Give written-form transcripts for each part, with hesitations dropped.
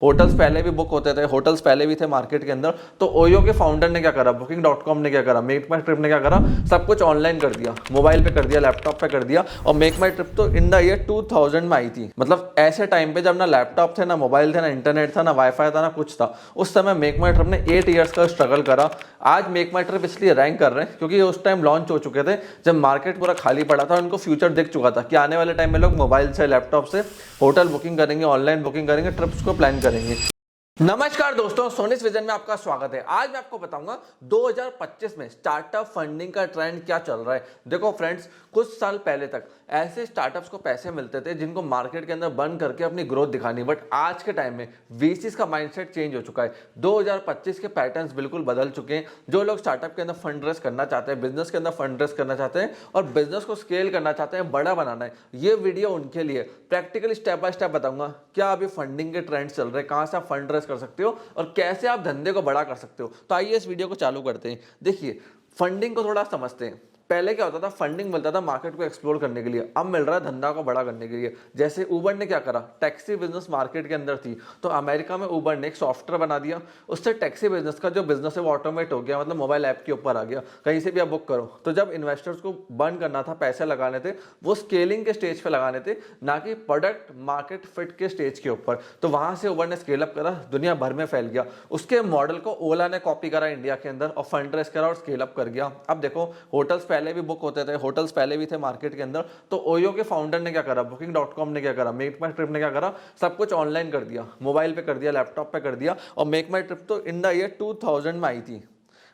Hotels पहले भी book होते थे, होटल्स पहले भी थे मार्केट के अंदर। तो ओयो के फाउंडर ने क्या करा, Booking.com ने क्या करा, मेक माई ट्रिप ने क्या करा, सब कुछ ऑनलाइन कर दिया, मोबाइल पे कर दिया, लैपटॉप पे कर दिया। और मेक माई ट्रिप तो इन द ईयर 2000 में आई थी। मतलब ऐसे टाइम पे जब ना लैपटॉप थे, ना मोबाइल थे, ना इंटरनेट था, ना वाईफाई था, ना कुछ था। उस समय मेक माई ट्रिप ने 8 ईयर्स का स्ट्रगल करा। आज मेक माई ट्रिप इसलिए रैंक कर रहे हैं क्योंकि उस टाइम लॉन्च हो चुके थे जब मार्केट पूरा खाली पड़ा था। उनको फ्यूचर दिख चुका था कि आने वाले टाइम में लोग मोबाइल से, लैपटॉप से होटल बुकिंग करेंगे, ऑनलाइन बुकिंग करेंगे, ट्रिप्स को प्लान करेंगे। नमस्कार दोस्तों, सोनिस विजन में आपका स्वागत है। आज मैं आपको बताऊंगा 2025 में स्टार्टअप फंडिंग का ट्रेंड क्या चल रहा है। देखो फ्रेंड्स, कुछ साल पहले तक ऐसे स्टार्टअप्स को पैसे मिलते थे जिनको मार्केट के अंदर बंद करके अपनी ग्रोथ दिखानी, बट आज के टाइम में वीसीस का माइंडसेट चेंज हो चुका है। 2025 के पैटर्न्स बिल्कुल बदल चुके हैं। जो लोग स्टार्टअप के अंदर फंड रेस करना चाहते हैं, बिजनेस के अंदर फंड रेस करना चाहते हैं और बिजनेस को स्केल करना चाहते हैं, बड़ा बनाना है, ये वीडियो उनके लिए प्रैक्टिकली स्टेप बाय स्टेप बताऊंगा। क्या अभी फंडिंग के ट्रेंड चल रहे हैं, कहां से आप फंड रेस कर सकते हो और कैसे आप धंधे को बड़ा कर सकते हो। तो आइए इस वीडियो को चालू करते हैं। देखिए, फंडिंग को थोड़ा समझते हैं। पहले क्या होता था, फंडिंग मिलता था मार्केट को एक्सप्लोर करने के लिए, अब मिल रहा है धंधा को बड़ा करने के लिए। जैसे उबर ने क्या करा, टैक्सी बिजनेस मार्केट के अंदर थी तो अमेरिका में उबर ने एक सॉफ्टवेयर बना दिया, उससे टैक्सी बिजनेस का जो बिजनेस है वो ऑटोमेट हो गया, मतलब मोबाइल ऐप के ऊपर आ गया, कहीं से भी आप बुक करो। तो जब इन्वेस्टर्स को बर्न करना था, पैसे लगाने थे, वो स्केलिंग के स्टेज पे लगाने थे, ना कि प्रोडक्ट मार्केट फिट के स्टेज के ऊपर। तो वहां से उबर ने स्केल अप करा, दुनिया भर में फैल गया। उसके मॉडल को ओला ने कॉपी करा इंडिया के अंदर और फंड रेस करा और स्केल अप कर गया। अब देखो, होटल्स पहले भी बुक होते थे, होटल्स पहले भी थे मार्केट के अंदर। तो ओयो के फाउंडर ने क्या करा, Booking.com ने क्या करा, मेक माई ट्रिप ने क्या करा, सब कुछ ऑनलाइन कर दिया, मोबाइल पे कर दिया, लैपटॉप पे कर दिया। और मेक माई ट्रिप तो इन द ईयर 2000 में आई थी।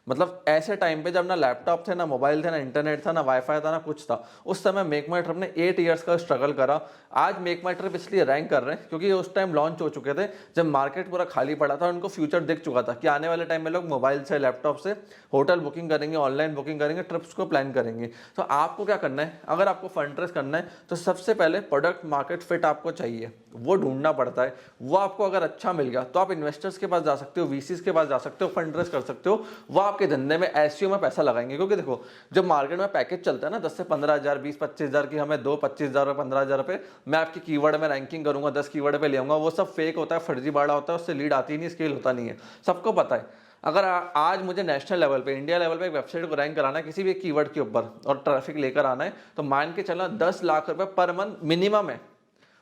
मतलब ऐसे टाइम पे जब ना लैपटॉप थे, ना मोबाइल थे, ना इंटरनेट था, ना वाईफाई था, ना कुछ था। उस समय मेक माई ट्रिप ने 8 ईयर्स का स्ट्रगल करा। आज मेक माई ट्रिप इसलिए रैंक कर रहे हैं क्योंकि ये उस टाइम लॉन्च हो चुके थे जब मार्केट पूरा खाली पड़ा था। उनको फ्यूचर दिख चुका था कि आने वाले टाइम में लोग मोबाइल से, लैपटॉप से होटल बुकिंग करेंगे, ऑनलाइन बुकिंग करेंगे, ट्रिप्स को प्लान करेंगे। तो आपको क्या करना है, अगर आपको फंड रेस करना है तो सबसे पहले प्रोडक्ट मार्केट फिट आपको चाहिए, वो ढूंढना पड़ता है। वो आपको अगर अच्छा मिल गया तो आप इन्वेस्टर्स के पास जा सकते हो, वीसीस के पास जा सकते हो, फंड रेस कर सकते हो। वो आपके धंधे में एसईओ में पैसा लगाएंगे। क्योंकि देखो, जब मार्केट में पैकेज चलता है ना 10 से 15 हज़ार, 20-25 हज़ार की, हमें दो 25 हज़ार, 15 हज़ार रुपए, मैं आपकी कीवर्ड में रैंकिंग करूंगा, 10 कीवर्ड पे ले आऊंगा, वो सब फेक होता है, फर्जी बाड़ा होता है, उससे लीड आती नहीं, स्केल होता नहीं है, सबको पता है। अगर आज मुझे नेशनल लेवल पे, इंडिया लेवल पे एक वेबसाइट को रैंक कराना है किसी भी कीवर्ड के ऊपर और ट्रैफिक लेकर आना है, तो मान के चलना 10 लाख रुपए पर मंथ मिनिमम है।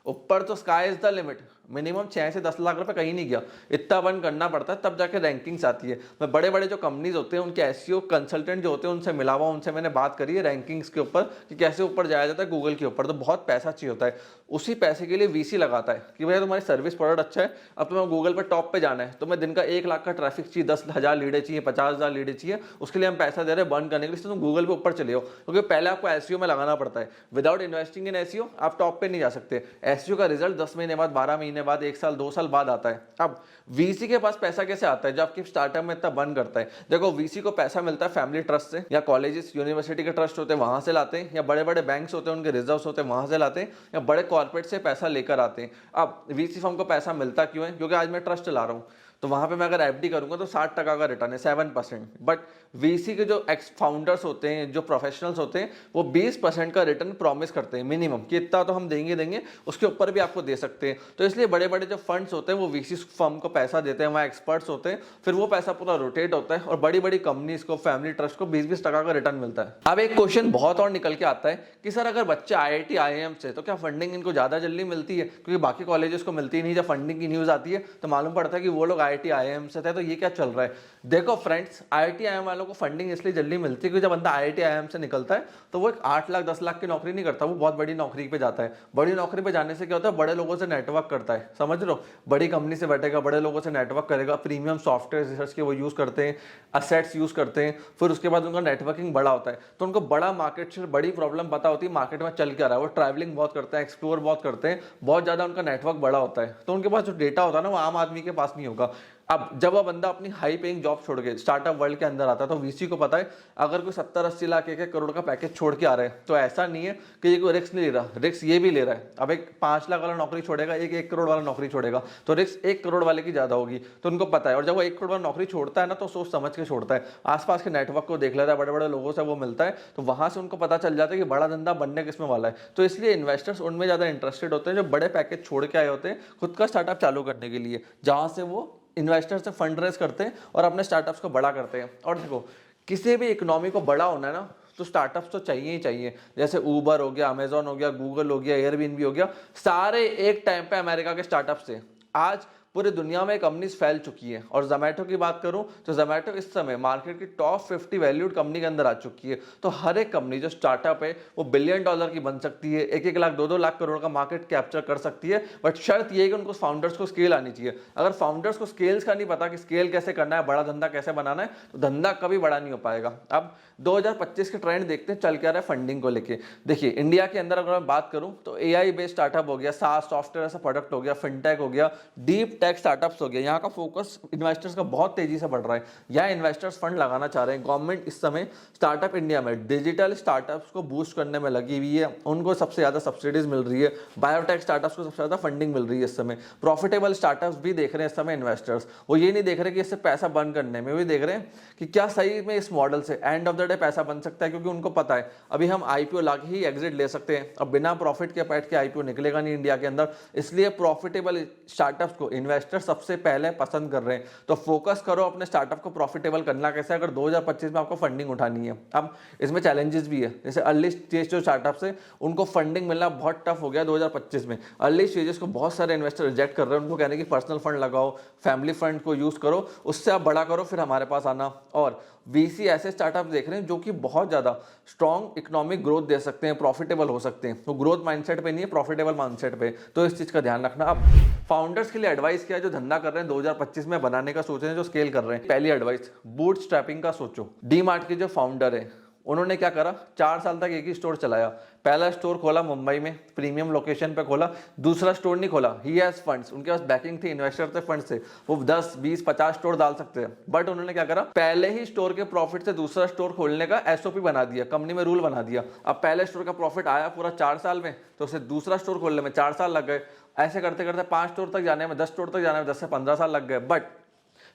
ऊपर तो sky is the limit, minimum 6 से 10 लाख रुपए कहीं नहीं गया, इतना बन करना पड़ता है, तब जाके रैंकिंग्स आती है। मैं बड़े बड़े जो कंपनीज होते हैं, उनके एसईओ कंसल्टेंट जो होते हैं, उनसे मिला हुआ, उनसे मैंने बात करी है रैंकिंग्स के ऊपर कि कैसे ऊपर जाया जाता है गूगल के ऊपर। तो बहुत पैसा चाहिए होता है, उसी पैसे के लिए वीसी लगाता है कि भैया तुम्हारी सर्विस प्रोडक्ट अच्छा है, अब तुम्हें गूगल पर टॉप पे जाना है, तुम्हें दिन का 1 लाख का ट्रैफिक चाहिए, 10,000 लीडें चाहिए, 50,000 लीडें चाहिए, उसके लिए हम पैसा दे रहे हैं बर्न करने के लिए, तुम गूगल पे ऊपर चले हो। क्योंकि पहले आपको एसईओ में लगाना पड़ता है। विदाउट इन्वेस्टिंग इन एसईओ आप टॉप पे नहीं जा सकते। एसईओ का रिजल्ट 10 महीने बाद, 12 महीने बाद, 1 साल, 2 साल बाद आता है। अब वीसी के पास पैसा कैसे आता है जो आपकी स्टार्टअप में इतना बर्न करता है? देखो, वीसी को पैसा मिलता है फैमिली ट्रस्ट से, या कॉलेजेस, यूनिवर्सिटी के ट्रस्ट होते हैं वहां से लाते हैं, या बड़े बड़े बैंक्स होते हैं उनके रिजर्व्स होते हैं वहां से लाते हैं, या बड़े कॉर्पोरेट से पैसा लेकर आते हैं। अब वीसी फर्म को पैसा मिलता क्यों है? क्योंकि आज मैं ट्रस्ट चला रहा हूँ, तो वहां पे मैं अगर एफडी करूंगा तो 60% का रिटर्न है, 7%। बट वीसी के जो एक्स फाउंडर्स होते हैं, जो प्रोफेशनल्स होते हैं, वो 20% का रिटर्न प्रॉमिस करते हैं मिनिमम, कि इतना तो हम देंगे, उसके ऊपर भी आपको दे सकते हैं। तो इसलिए बड़े बड़े जो फंड्स होते हैं वो वीसी फर्म को पैसा देते हैं, वहाँ एक्सपर्ट्स होते हैं, फिर वो पैसा पूरा रोटेट होता है और बड़ी बड़ी कंपनीज को, फैमिली ट्रस्ट को 20-20% का रिटर्न मिलता है। अब एक क्वेश्चन बहुत और निकल के आता है कि सर, अगर बच्चे आईआईटी आईआईएम से, तो क्या फंडिंग इनको ज्यादा जल्दी मिलती है? क्योंकि बाकी कॉलेजेस को मिलती नहीं। जब फंडिंग की न्यूज आती है तो मालूम पड़ता है कि वो लोग आईआईटी आईआईएम से थे। तो ये क्या चल रहा है? देखो फ्रेंड्स, आईआईटी आईआईएम वालों को फंडिंग इसलिए जल्दी मिलती है क्योंकि जब बंदा आईआईटी आईआईएम से निकलता है तो वो एक 8 लाख 10 लाख की नौकरी नहीं करता, वो बहुत बड़ी नौकरी पे जाता है। बड़ी नौकरी पे जाने से क्या होता है, बड़े लोगों से नेटवर्क करता है, समझ रहे हो? बड़ी कंपनी से बैठेगा, बड़े लोगों से नेटवर्क करेगा, प्रीमियम सॉफ्टवेयर रिसर्च के वो यूज करते हैं, असेट्स यूज करते हैं, फिर उसके बाद उनका नेटवर्किंग बड़ा होता है, तो उनको बड़ा मार्केट से बड़ी प्रॉब्लम पता होती है मार्केट में चल क्या रहा है। वो ट्रैवलिंग बहुत करते हैं, एक्सप्लोर बहुत करते हैं, बहुत ज्यादा उनका नेटवर्क बड़ा होता है, तो उनके पास जो डेटा होता है ना, वो आम आदमी के पास नहीं होगा। अब जब वो बंदा अपनी हाई पेइंग जॉब छोड़ के स्टार्टअप वर्ल्ड के अंदर आता है तो वीसी को पता है अगर कोई 70-80 लाख 1-1 करोड़ का पैकेज छोड़ के आ रहा है तो ऐसा नहीं है कि ये कोई रिस्क नहीं ले रहा, रिस्क ये भी ले रहा है। अब एक 5 लाख वाला नौकरी छोड़ेगा, एक 1 करोड़ वाला नौकरी छोड़ेगा तो रिस्क 1 करोड़ वाले की ज्यादा होगी, तो उनको पता है। और जब वो 1 करोड़ वाला नौकरी छोड़ता है ना तो सोच समझ के छोड़ता है, आसपास के नेटवर्क को देख लेता है, बड़े बड़े लोगों से वो मिलता है, तो वहां से उनको पता चल जाता है कि बड़ा धंधा बनने किसमें वाला है। तो इसलिए इन्वेस्टर्स उनमें ज्यादा इंटरेस्टेड होते हैं जो बड़े पैकेज छोड़ के आए होते हैं खुद का स्टार्टअप चालू करने के लिए, जहां से वो इन्वेस्टर से फंड रेज करते हैं और अपने स्टार्टअप्स को बड़ा करते हैं। और देखो किसी भी इकोनॉमी को बड़ा होना है ना तो स्टार्टअप्स तो चाहिए ही चाहिए। जैसे ऊबर हो गया, अमेजॉन हो गया, गूगल हो गया, एयरबीएनबी हो गया, सारे एक टाइम पे अमेरिका के स्टार्टअप्स थे। आज पूरी दुनिया में कंपनीज फैल चुकी है। और जोमेटो की बात करूं तो जोमेटो इस समय मार्केट की टॉप 50 वैल्यूड कंपनी के अंदर आ चुकी है। तो हर एक कंपनी जो स्टार्टअप है वो $1 बिलियन की बन सकती है, 1-1 लाख 2-2 लाख करोड़ का मार्केट कैप्चर कर सकती है। बट शर्त ये है कि उनको फाउंडर्स को स्केल आनी चाहिए। अगर फाउंडर्स को स्केल्स का नहीं पता कि स्केल कैसे करना है, बड़ा धंधा कैसे बनाना है, तो धंधा कभी बड़ा नहीं हो पाएगा। अब 2025 के ट्रेंड देखते हैं चल क्या रहा है फंडिंग को लेके। देखिए इंडिया के अंदर अगर मैं बात करूं तो एआई बेस्ड स्टार्टअप हो गया, सास सॉफ्टवेयर ऐसा प्रोडक्ट हो गया, फिनटेक हो गया, डीप टेक स्टार्टअप्स हो गया, यहाँ का फोकस इन्वेस्टर्स का बहुत तेजी से बढ़ रहा है। यहाँ इन्वेस्टर्स फंड लगाना चाह रहे हैं। गवर्नमेंट इस समय स्टार्टअप इंडिया में डिजिटल स्टार्टअप्स को बूस्ट करने में लगी हुई है, उनको सबसे ज्यादा सब्सिडीज मिल रही है, बायोटेक स्टार्टअप्स को सबसे ज्यादा फंडिंग मिल रही है इस समय। प्रॉफिटेबल स्टार्टअप्स भी देख रहे हैं इस समय इन्वेस्टर्स, वो ये नहीं देख रहे कि इससे पैसा बर्न करने में, भी देख रहे हैं कि क्या सही में इस मॉडल से एंड ऑफ द डे पैसा बन सकता है। क्योंकि उनको पता है अभी हम आईपीओ लाके ही एग्जिट ले सकते हैं, अब बिना प्रॉफिट के पैट के आईपीओ निकलेगा नहीं इंडिया के अंदर। इसलिए प्रॉफिटेबल स्टार्टअप्स को इन्वेस्टर सबसे पहले पसंद कर रहे हैं। तो फोकस करो अपने स्टार्टअप को प्रॉफिटेबल करना कैसे, अगर 2025 में आपको फंडिंग उठानी है। अब इसमें चैलेंजेस भी है, जैसे अर्ली स्टेज जो स्टार्टअप्स है उनको फंडिंग मिलना बहुत टफ हो गया 2025 में। अर्ली स्टेजेस को बहुत सारे इन्वेस्टर रिजेक्ट कर रहे हैं, उनको कहने की पर्सनल फंड लगाओ, फैमिली फंड को यूज करो, उससे आप बड़ा करो, फिर हमारे पास आना। और वीसी ऐसे स्टार्टअप देख रहे हैं जो कि बहुत ज्यादा स्ट्रॉन्ग इकोनॉमिक ग्रोथ दे सकते हैं, प्रॉफिटेबल हो सकते हैं। तो ग्रोथ माइंडसेट पे नहीं है, प्रॉफिटेबल माइंडसेट पे, तो इस चीज का ध्यान रखना। अब फाउंडर्स के लिए एडवाइस क्या है जो धंधा कर रहे हैं 2025 में बनाने का सोच रहे हैं, जो स्केल कर रहे हैं। पहली एडवाइस, बूट स्ट्रैपिंग का सोचो। डी मार्ट के जो फाउंडर है उन्होंने क्या करा, 4 साल तक एक ही स्टोर चलाया। पहला स्टोर खोला मुंबई में, प्रीमियम लोकेशन पे खोला, दूसरा स्टोर नहीं खोला। ही हैज फंड्स, उनके पास बैकिंग थी, इन्वेस्टर थे, फंड से वो 10, 20, 50 स्टोर डाल सकते हैं। बट उन्होंने क्या करा, पहले ही स्टोर के प्रॉफिट से दूसरा स्टोर खोलने का एसओपी बना दिया, कंपनी में रूल बना दिया। अब पहले स्टोर का प्रॉफिट आया पूरा 4 साल में, तो उसे दूसरा स्टोर खोलने में 4 साल लग गए। ऐसे करते करते 5 स्टोर तक जाने में, 10 स्टोर तक जाने में 10 से 15 साल लग गए। बट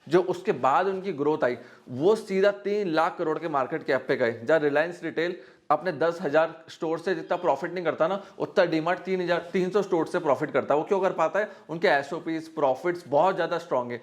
जो उसके बाद उनकी ग्रोथ आई वो सीधा 3 लाख करोड़ के मार्केट कैप पे गए। जहाँ रिलायंस रिटेल अपने 10,000 स्टोर से जितना प्रॉफिट नहीं करता ना, उतना डीमार्ट 3,300 स्टोर से प्रॉफिट करता है। वो क्यों कर पाता है, उनके एसओपीज प्रॉफिट्स बहुत ज्यादा स्ट्रॉन्ग है।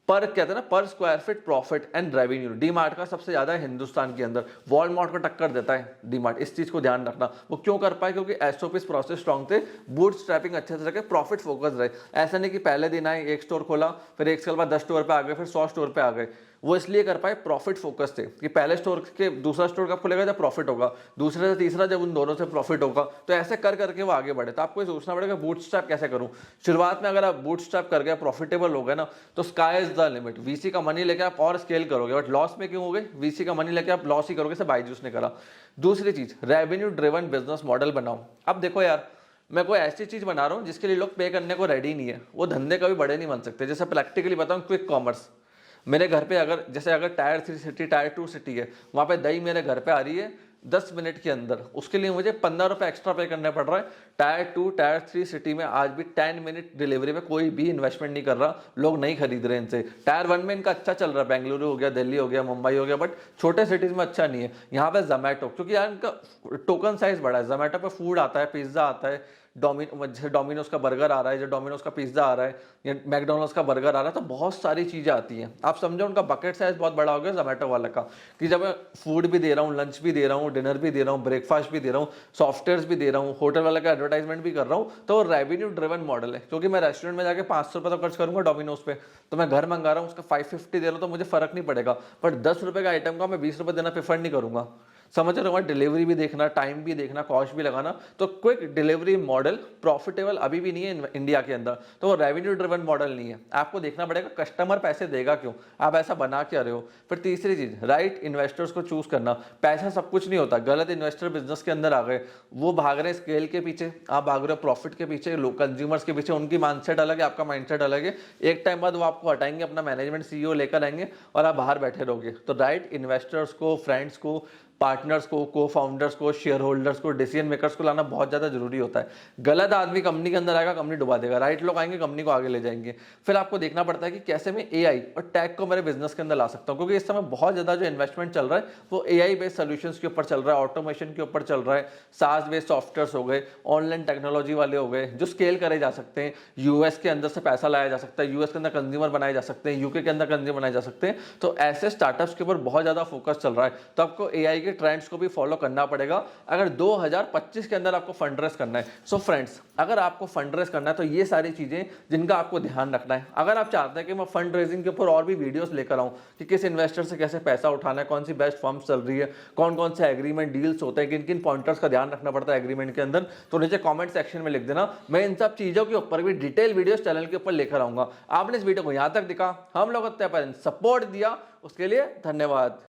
पर कहते हैं ना, पर square feet profit and revenue DMart का सबसे ज्यादा है हिंदुस्तान के अंदर, वॉलमार्ट को टक्कर देता है डीमार्ट। इस चीज को ध्यान रखना। वो क्यों कर पाए, क्योंकि एसओपीस प्रोसेस स्ट्रॉन्ग थे, बूट स्ट्रैपिंग अच्छे से रखे, प्रॉफिट फोकस रहे। ऐसा नहीं कि पहले दिन आए एक स्टोर खोला, फिर एक साल बाद 10 स्टोर पे आ गए, फिर 100 स्टोर पे आ गए। वो इसलिए कर पाए, प्रॉफिट फोकस थे कि पहले स्टोर के दूसरा स्टोर कब खुलेगा जब प्रॉफिट होगा, दूसरे से तीसरा जब उन दोनों से प्रॉफिट होगा। तो ऐसे कर करके वो आगे बढ़े। तो आपको ये सोचना पड़ेगा बूटस्ट्रैप कैसे करूं। शुरुआत में अगर आप बूटस्ट्रैप कर गए, प्रॉफिटेबल हो गए ना, तो sky is the limit. VC का मनी लेके आप और स्केल करोगे, बट लॉस में क्यों हो गए, वीसी का मनी लेके आप लॉस ही करोगे, से बायजूस ने करा। दूसरी चीज, रेवेन्यू ड्रिवन बिजनेस मॉडल बनाओ। अब देखो यार, मैं कोई ऐसी चीज बना रहा हूं जिसके लिए लोग पे करने को रेडी नहीं है, वो धंधे कभी बड़े नहीं बन सकते। जैसे प्रैक्टिकली बताऊं, क्विक कॉमर्स। मेरे घर पे अगर जैसे अगर टायर 3 सिटी, टायर 2 सिटी है, वहां पे दही मेरे घर पे आ रही है 10 मिनट के अंदर, उसके लिए मुझे 15 रुपए एक्स्ट्रा पे करने पड़ रहा है। टायर 2, टायर 3 सिटी में आज भी 10 मिनट डिलीवरी में कोई भी इन्वेस्टमेंट नहीं कर रहा, लोग नहीं खरीद रहे इनसे। टायर 1 में इनका अच्छा चल रहा है, बेंगलुरु हो गया, दिल्ली हो गया, मुंबई हो गया, बट छोटे सिटीज में अच्छा नहीं है। यहाँ पे जोमेटो, क्योंकि यार इनका टोकन साइज बड़ा है। जोमेटो पे फूड आता है, पिज्जा आता है, डोमिनोज का बर्गर आ रहा है, जो डोमिनोज का पिज्जा आ रहा है, या मैकडोनल्ड्स का बर्गर आ रहा है, तो बहुत सारी चीजें आती हैं। आप समझो उनका बकेट साइज बहुत बड़ा हो गया जोमेटो वाला का, कि जब मैं फूड भी दे रहा हूँ, लंच भी दे रहा हूँ, डिनर भी दे रहा हूँ, ब्रेकफास्ट भी दे रे हूँ, सॉफ्टवेयर भी दे रहा हूँ, होटल वाले का एडवर्टाइजमेंट भी कर रहा हूँ, तो रेवेन्यू ड्रिवन मॉडल है। क्योंकि मैं रेस्टोरेंट में जाके 500 रुपये तो खर्च करूंगा डोमिनोज पे, तो मैं घर मंगा रहा हूँ, उसका 550 दे रहा हूँ, तो मुझे फर्क नहीं पड़ेगा। बट 10 रुपये का आइटम का मैं 20 रुपये देना प्रेफर नहीं करूंगा। समझ रहे हो, डिलीवरी भी देखना, टाइम भी देखना, कॉस्ट भी लगाना। तो क्विक डिलीवरी मॉडल प्रॉफिटेबल अभी भी नहीं है इंडिया के अंदर, तो वो रेवेन्यू ड्रिवन मॉडल नहीं है। आपको देखना पड़ेगा कस्टमर पैसे देगा क्यों, आप ऐसा बना क्या रहे हो। फिर तीसरी चीज, राइट इन्वेस्टर्स को चूज करना। पैसा सब कुछ नहीं होता, गलत इन्वेस्टर बिजनेस के अंदर आ गए, वो भाग रहे हैं स्केल के पीछे, आप भाग रहे हो प्रॉफिट के पीछे, लोग कंज्यूमर्स के पीछे। उनकी माइंडसेट अलग है, आपका माइंडसेट अलग है। एक टाइम बाद वो आपको हटाएंगे, अपना मैनेजमेंट सीईओ लेकर आएंगे और आप बाहर बैठे रहोगे। तो राइट इन्वेस्टर्स को, फ्रेंड्स को, पार्टनर्स को, को फाउंडर्स को, शेयर होल्डर्स को, डिसीजन मेकर्स को लाना बहुत ज्यादा जरूरी होता है। गलत आदमी कंपनी के अंदर आएगा, कंपनी डुबा देगा। राइट लोग आएंगे, कंपनी को आगे ले जाएंगे। फिर आपको देखना पड़ता है कि कैसे मैं एआई और टेक को मेरे बिजनेस के अंदर ला सकता हूं, क्योंकि इस समय बहुत ज्यादा जो इन्वेस्टमेंट चल रहा है वो एआई बेस्ड सोल्यूशंस के ऊपर चल रहा है, ऑटोमेशन के ऊपर चल रहा है, सास बेस्ड सॉफ्टवेयर हो गए, ऑनलाइन टेक्नोलॉजी वाले हो गए, जो स्केल करे जा सकते हैं। यूएस के अंदर से पैसा लाया जा सकता है, यूएस के अंदर कंज्यूमर बनाए जा सकते हैं, यूके के अंदर कंज्यूमर बनाए जा सकते हैं। तो ऐसे स्टार्टअप्स के ऊपर बहुत ज्यादा फोकस चल रहा है। तो आपको एआई के ट्रेंड्स को भी फॉलो करना पड़ेगा अगर 2025 के अंदर आपको फंड रेज करना है। सो फ्रेंड्स, अगर आपको फंड रेज करना है तो ये सारी चीजें जिनका आपको ध्यान रखना है। अगर आप चाहते हैं कि मैं फंड रेजिंग के ऊपर और भी वीडियोस लेकर आऊं कि किस इन्वेस्टर से कैसे पैसा उठाना है, कौन सी बेस्ट फर्म्स चल रही है, कौन कौन से एग्रीमेंट डील्स होते हैं, किन किन पॉइंटर्स का ध्यान रखना पड़ता है एग्रीमेंट के अंदर, तो नीचे कॉमेंट सेक्शन में लिख देना। मैं इन सब चीजों के ऊपर भी डिटेल वीडियोस चैनल के ऊपर लेकर आऊंगा। आपने इस वीडियो को यहां तक दिखा, हम लोग सपोर्ट दिया, उसके लिए धन्यवाद।